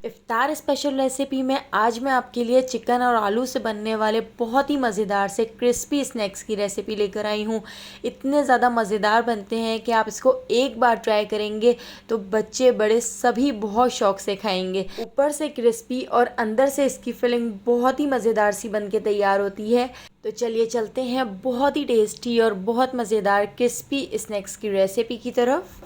इफ्तार special recipe में आज मैं आपके लिए चिकन और आलू से बनने वाले बहुत ही मज़ेदार से क्रिस्पी स्नैक्स की रेसिपी लेकर आई हूँ। इतने ज़्यादा मज़ेदार बनते हैं कि आप इसको एक बार ट्राई करेंगे तो बच्चे बड़े सभी बहुत शौक से खाएंगे। ऊपर से क्रिस्पी और अंदर से इसकी फिलिंग बहुत ही मज़ेदार सी बन के तैयार होती है। तो चलिए चलते हैं बहुत ही टेस्टी और बहुत मज़ेदार क्रिस्पी स्नैक्स की रेसिपी की तरफ।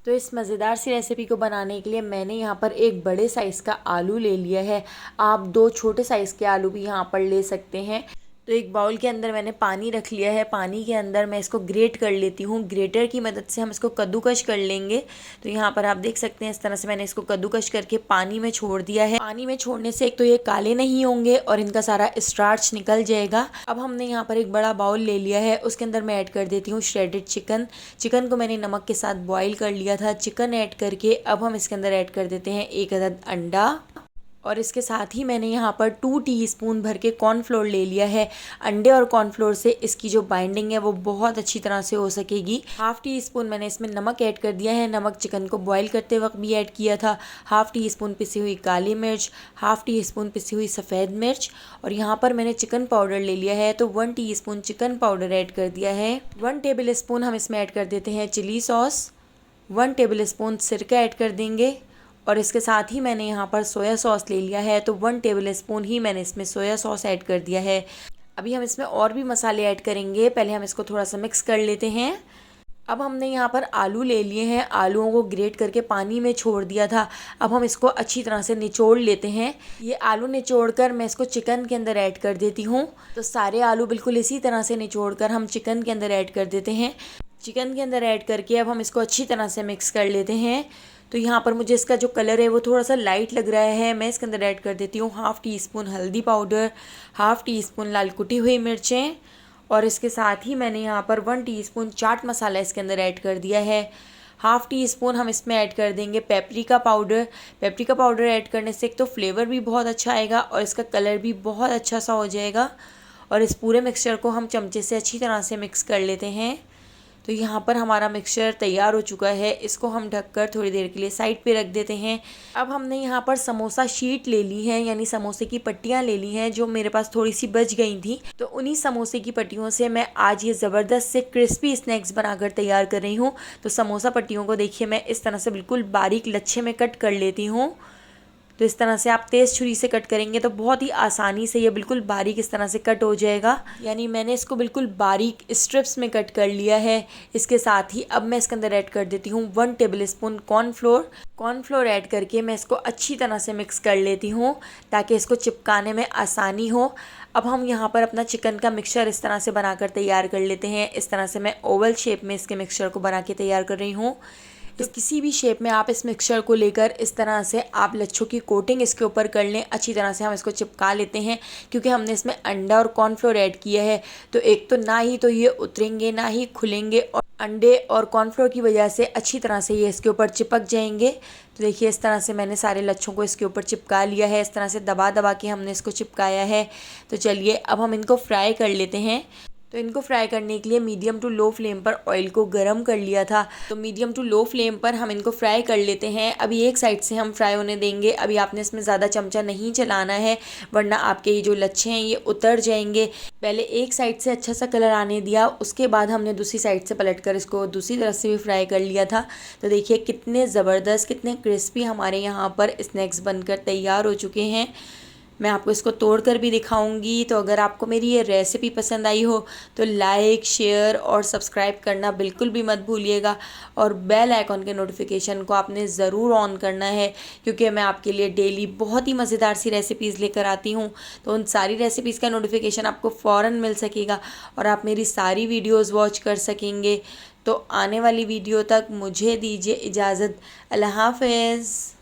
तो इस मज़ेदार सी रेसिपी को बनाने के लिए मैंने यहाँ पर एक बड़े साइज़ का आलू ले लिया है। आप 2 छोटे साइज़ के आलू भी यहाँ पर ले सकते हैं। तो एक बाउल के अंदर मैंने पानी रख लिया है। पानी के अंदर मैं इसको ग्रेट कर लेती हूँ। ग्रेटर की मदद से हम इसको कद्दूकश कर लेंगे। तो यहाँ पर आप देख सकते हैं इस तरह से मैंने इसको कद्दूकश करके पानी में छोड़ दिया है। पानी में छोड़ने से एक तो ये काले नहीं होंगे और इनका सारा स्टार्च निकल जाएगा। अब हमने यहाँ पर एक बड़ा बाउल ले लिया है। उसके अंदर मैं ऐड कर देती हूँ श्रेडेड चिकन। चिकन को मैंने नमक के साथ बॉईल कर लिया था। चिकन ऐड करके अब हम इसके अंदर ऐड कर देते हैं 1 अदद अंडा। और इसके साथ ही मैंने यहाँ पर 2 टीस्पून भर के कॉर्नफ्लोर ले लिया है। अंडे और कॉर्नफ्लोर से इसकी जो बाइंडिंग है वो बहुत अच्छी तरह से हो सकेगी। 1/2 टीस्पून मैंने इसमें नमक ऐड कर दिया है। नमक चिकन को बॉईल करते वक्त भी ऐड किया था। 1/2 टीस्पून पिसी हुई काली मिर्च, 1/2 टीस्पून पिसी हुई सफ़ेद मिर्च और यहाँ पर मैंने चिकन पाउडर ले लिया है तो 1 टीस्पून चिकन पाउडर ऐड कर दिया है। 1 टेबल स्पून हम इसमें ऐड कर देते हैं चिली सॉस। 1 टेबल स्पून सिरका ऐड कर देंगे और इसके साथ ही मैंने यहाँ पर सोया सॉस ले लिया है तो 1 टेबल स्पून ही मैंने इसमें सोया सॉस ऐड कर दिया है। अभी हम इसमें और भी मसाले ऐड करेंगे। पहले हम इसको थोड़ा सा मिक्स कर लेते हैं। अब हमने यहाँ पर आलू ले लिए हैं। आलूओं को ग्रेट करके पानी में छोड़ दिया था। अब हम इसको अच्छी तरह से निचोड़ लेते हैं। ये आलू निचोड़ कर मैं इसको चिकन के अंदर ऐड कर देती हूँ। तो सारे आलू बिल्कुल इसी तरह से निचोड़ कर हम चिकन के अंदर ऐड कर देते हैं। चिकन के अंदर ऐड करके अब हम इसको अच्छी तरह से मिक्स कर लेते हैं। तो यहाँ पर मुझे इसका जो कलर है वो थोड़ा सा लाइट लग रहा है। मैं इसके अंदर ऐड कर देती हूँ 1/2 टीस्पून हल्दी पाउडर, 1/2 टीस्पून लाल कुटी हुई मिर्चें और इसके साथ ही मैंने यहाँ पर 1 टीस्पून चाट मसाला इसके अंदर ऐड कर दिया है। 1/2 टीस्पून हम इसमें ऐड कर देंगे paprika powder. Paprika powder add करने से एक तो फ्लेवर भी बहुत अच्छा आएगा और इसका कलर भी बहुत अच्छा सा हो जाएगा। और इस पूरे मिक्सचर को हम चमचे से अच्छी तरह से मिक्स कर लेते हैं। तो यहाँ पर हमारा मिक्सचर तैयार हो चुका है। इसको हम ढककर थोड़ी देर के लिए साइड पे रख देते हैं। अब हमने यहाँ पर समोसा शीट ले ली है, यानी समोसे की पट्टियाँ ले ली हैं जो मेरे पास थोड़ी सी बच गई थी। तो उन्हीं समोसे की पट्टियों से मैं आज ये ज़बरदस्त से क्रिस्पी स्नैक्स बनाकर तैयार कर रही हूँ। तो समोसा पट्टियों को देखिए मैं इस तरह से बिल्कुल बारीक लच्छे में कट कर लेती हूँ। तो इस तरह से आप तेज़ छुरी से कट करेंगे तो बहुत ही आसानी से ये बिल्कुल बारीक इस तरह से कट हो जाएगा। यानी मैंने इसको बिल्कुल बारीक स्ट्रिप्स में कट कर लिया है। इसके साथ ही अब मैं इसके अंदर ऐड कर देती हूँ 1 टेबल स्पून कॉर्नफ्लोर ऐड करके मैं इसको अच्छी तरह से मिक्स कर लेती हूँ ताकि इसको चिपकाने में आसानी हो। अब हम यहाँ पर अपना चिकन का मिक्सचर इस तरह से बनाकर तैयार कर लेते हैं। इस तरह से मैं ओवल शेप में इसके मिक्सचर को बना के तैयार कर रही हूँ। तो किसी भी शेप में आप इस मिक्सचर को लेकर इस तरह से आप लच्छों की कोटिंग इसके ऊपर कर लें। अच्छी तरह से हम इसको चिपका लेते हैं क्योंकि हमने इसमें अंडा और कॉर्नफ्लोर ऐड किया है। तो एक तो ना ही तो ये उतरेंगे ना ही खुलेंगे और अंडे और कॉर्नफ्लोर की वजह से अच्छी तरह से ये इसके ऊपर चिपक जाएंगे। तो देखिए इस तरह से मैंने सारे लच्छों को इसके ऊपर चिपका लिया है। इस तरह से दबा दबा के हमने इसको चिपकाया है। तो चलिए अब हम इनको फ्राई कर लेते हैं। तो इनको फ्राई करने के लिए मीडियम टू लो फ्लेम पर ऑयल को गरम कर लिया था। तो मीडियम टू लो फ्लेम पर हम इनको फ्राई कर लेते हैं। अभी एक साइड से हम फ्राई होने देंगे। अभी आपने इसमें ज़्यादा चमचा नहीं चलाना है वरना आपके ये जो लच्छे हैं ये उतर जाएंगे। पहले एक साइड से अच्छा सा कलर आने दिया, उसके बाद हमने दूसरी साइड से पलट कर इसको दूसरी तरफ से भी फ्राई कर लिया था। तो देखिए कितने ज़बरदस्त कितने क्रिस्पी हमारे यहाँ पर स्नैक्स बनकर तैयार हो चुके हैं। मैं आपको इसको तोड़ कर भी दिखाऊंगी। तो अगर आपको मेरी ये रेसिपी पसंद आई हो तो लाइक, शेयर और सब्सक्राइब करना बिल्कुल भी मत भूलिएगा और बेल आइकॉन के नोटिफिकेशन को आपने ज़रूर ऑन करना है क्योंकि मैं आपके लिए डेली बहुत ही मज़ेदार सी रेसिपीज़ लेकर आती हूँ। तो उन सारी रेसिपीज़ का नोटिफिकेशन आपको फ़ौरन मिल सकेगा और आप मेरी सारी वीडियोज़ वॉच कर सकेंगे। तो आने वाली वीडियो तक मुझे दीजिए इजाज़त। अल्लाह हाफ़िज़।